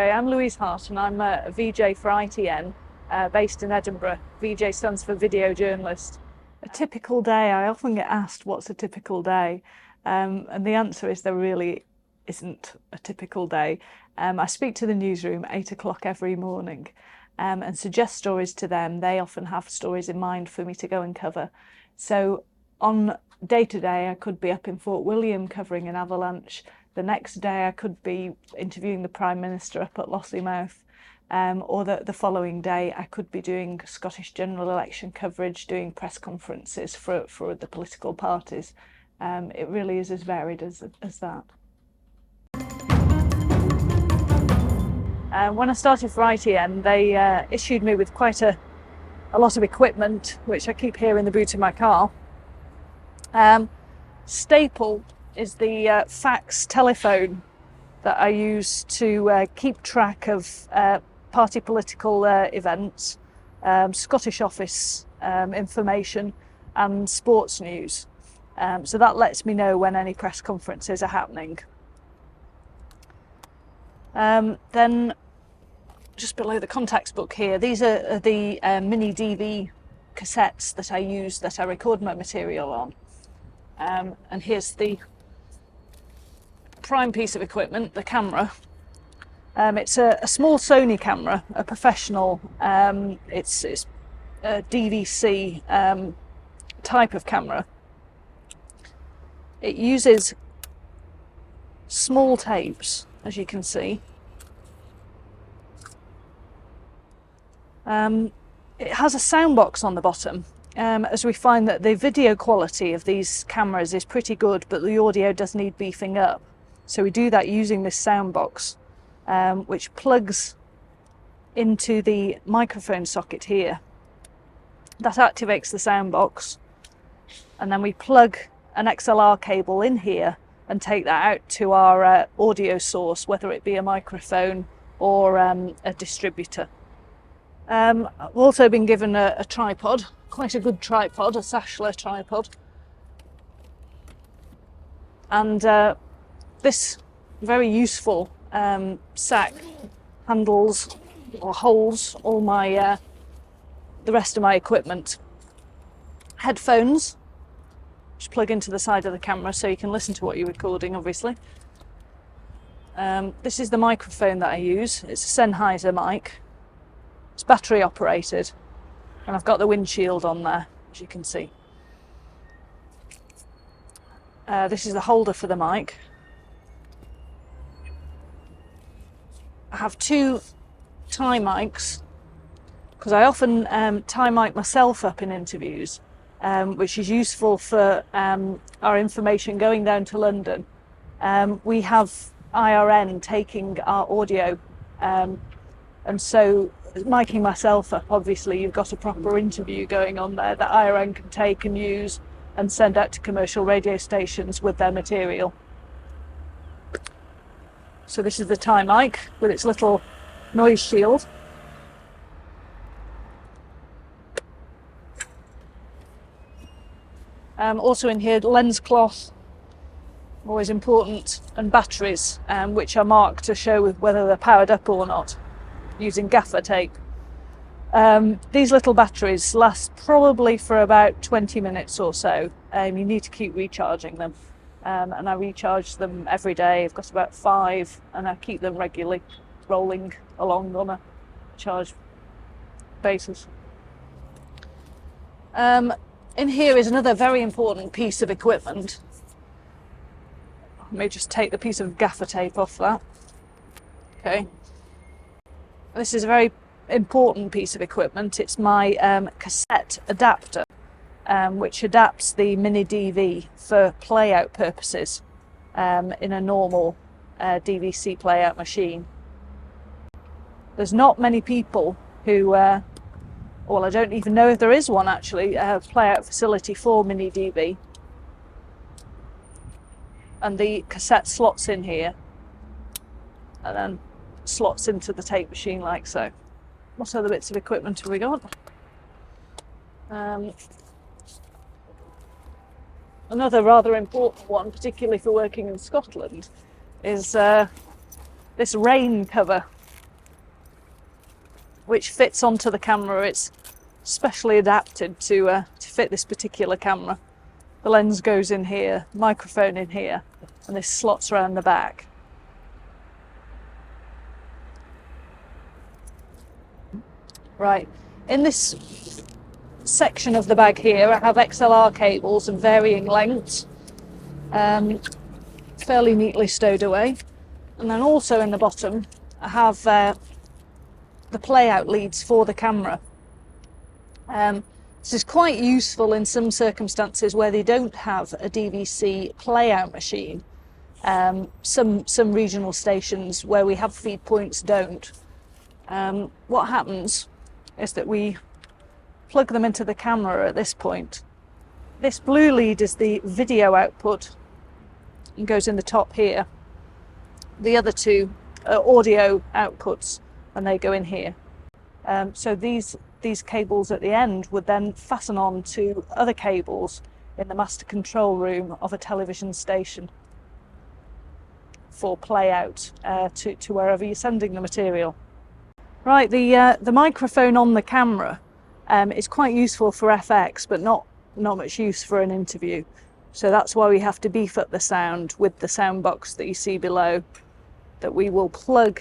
Okay, I'm Louise Hart and I'm a VJ for ITN, based in Edinburgh. VJ stands for video journalist. A typical day, I often get asked what's a typical day, and the answer is there really isn't a typical day. I speak to the newsroom at 8 o'clock every morning and suggest stories to them. They often have stories in mind for me to go and cover. So on day to day, I could be up in Fort William covering an avalanche. The next day I could be interviewing the Prime Minister up at Lossiemouth, or the following day I could be doing Scottish general election coverage, doing press conferences for the political parties. It really is as varied as that. When I started for ITN, they issued me with quite a lot of equipment, which I keep here in the boot of my car. Staple is the fax telephone that I use to keep track of party political events, Scottish office information and sports news. So that lets me know when any press conferences are happening. Then just below the contacts book here, these are the mini DV cassettes that I use, that I record my material on. And here's the prime piece of equipment, the camera. It's a small Sony camera, a professional. It's a DVC type of camera. It uses small tapes, as you can see. It has a sound box on the bottom, as we find that the video quality of these cameras is pretty good, but the audio does need beefing up. So we do that using this sound box, which plugs into the microphone socket here. That activates the sound box, and then we plug an XLR cable in here and take that out to our audio source, whether it be a microphone or a distributor. I've also been given a tripod, quite a good tripod, a Sashler tripod. And this very useful sack handles or holds all my the rest of my equipment. Headphones, which plug into the side of the camera so you can listen to what you're recording, obviously. This is the microphone that I use. It's a Sennheiser mic. It's battery operated, and I've got the windshield on there, as you can see. This is the holder for the mic. I have two tie mics, because I often tie mic myself up in interviews, which is useful for our information going down to London. We have IRN taking our audio, and so miking myself up, obviously you've got a proper interview going on there that IRN can take and use and send out to commercial radio stations with their material. So this is the tie mic with its little noise shield. Also in here, lens cloth, always important, and batteries, which are marked to show whether they're powered up or not, using gaffer tape. These little batteries last probably for about 20 minutes or so. You need to keep recharging them. And I recharge them every day. I've got about 5, and I keep them regularly rolling along on a charge basis. In here is another very important piece of equipment. Let me just take the piece of gaffer tape off that. Okay. This is a very important piece of equipment. It's my cassette adapter, which adapts the mini DV for playout purposes in a normal DVC playout machine. There's not many people who, well, I don't even know if there is one actually, a playout facility for mini DV. And the cassette slots in here and then slots into the tape machine like so. What other bits of equipment have we got? Another rather important one, particularly for working in Scotland, is this rain cover. which fits onto the camera. It's specially adapted to fit this particular camera. The lens goes in here, microphone in here, and this slots around the back. Right, in this section of the bag here, I have XLR cables of varying lengths, fairly neatly stowed away. And then also in the bottom, I have the play-out leads for the camera. This is quite useful in some circumstances where they don't have a DVC play-out machine. Some regional stations where we have feed points don't. What happens is that we plug them into the camera at this point. This blue lead is the video output and goes in the top here. The other two are audio outputs and they go in here. So these cables at the end would then fasten on to other cables in the master control room of a television station for play out to wherever you're sending the material. Right, the microphone on the camera is quite useful for FX, but not much use for an interview. So that's why we have to beef up the sound with the sound box that you see below, that we will plug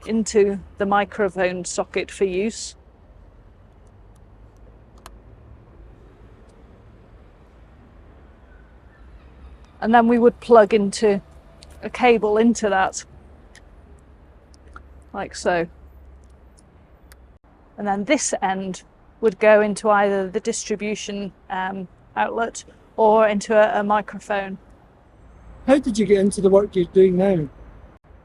into the microphone socket for use. And then we would plug into a cable into that, like so. And then this end would go into either the distribution outlet or into a microphone. How did you get into the work you're doing now?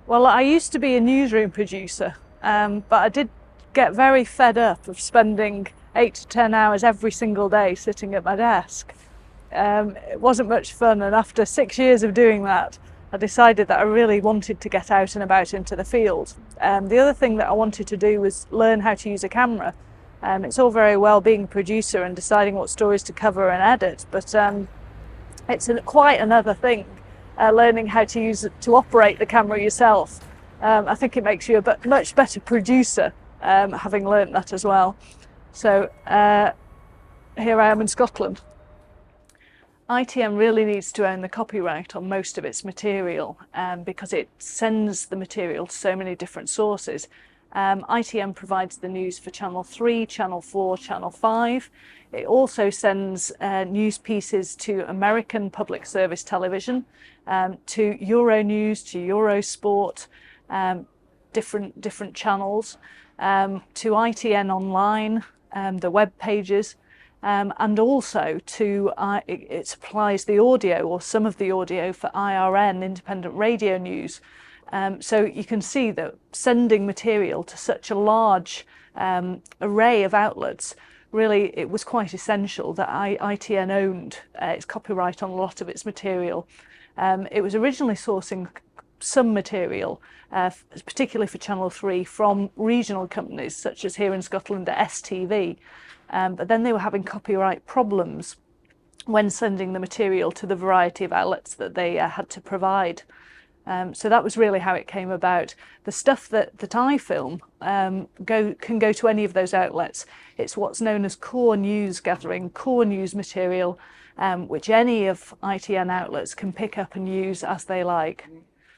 Well, I used to be a newsroom producer, but I did get very fed up of spending 8 to 10 hours every single day sitting at my desk. It wasn't much fun, and after 6 years of doing that, I decided that I really wanted to get out and about into the field. The other thing that I wanted to do was learn how to use a camera. It's all very well being a producer and deciding what stories to cover and edit, but it's quite another thing, learning how to operate the camera yourself. I think it makes you a much better producer, having learnt that as well. So here I am in Scotland. ITN really needs to own the copyright on most of its material because it sends the material to so many different sources. ITN provides the news for Channel 3, Channel 4, Channel 5. It also sends news pieces to American public service television, to Euronews, to Eurosport, different channels, to ITN Online, the web pages. And also it supplies the audio or some of the audio for IRN, independent radio news. So you can see that sending material to such a large array of outlets, really it was quite essential that ITN owned its copyright on a lot of its material. It was originally sourcing some material, particularly for Channel 3, from regional companies such as here in Scotland at STV. But then they were having copyright problems when sending the material to the variety of outlets that they had to provide. So that was really how it came about. The stuff that I film can go to any of those outlets. It's what's known as core news gathering, core news material, which any of ITN outlets can pick up and use as they like.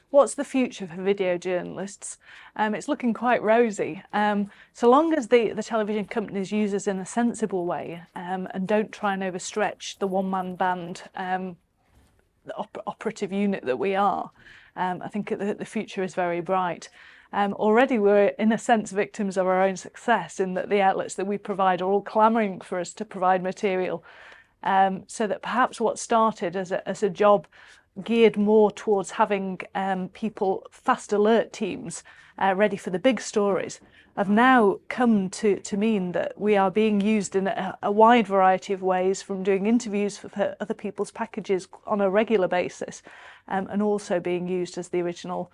What's the future for video journalists? It's looking quite rosy. So long as the television companies use us in a sensible way and don't try and overstretch the one-man band, the operative unit that we are, I think the future is very bright. Already we're in a sense victims of our own success in that the outlets that we provide are all clamouring for us to provide material. So that perhaps what started as a job geared more towards having people, fast alert teams, ready for the big stories, have now come to mean that we are being used in a wide variety of ways, from doing interviews for other people's packages on a regular basis, and also being used as the original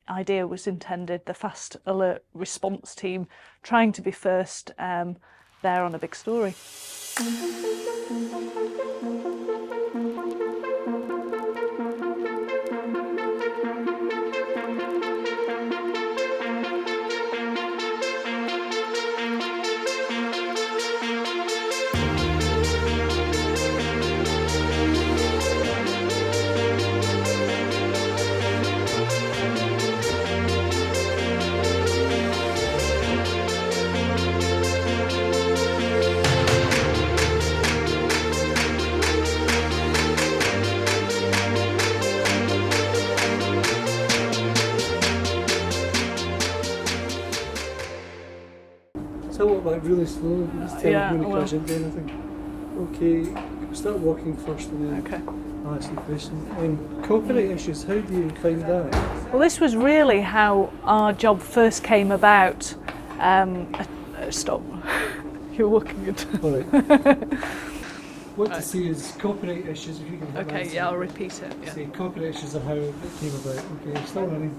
idea was intended, the fast alert response team, trying to be first there on a big story. really slow. Just tell Yeah, me I when will. to crash into anything. Okay, start walking first and then Okay. I'll ask you a question. Copyright issues, how do you find that? Well, this was really how our job first came about. Stop. You're looking at. All right. What to see is copyright issues, if you can have Okay, answer. yeah, I'll repeat it. Yeah. Say copyright issues are how it came about. Okay, start running.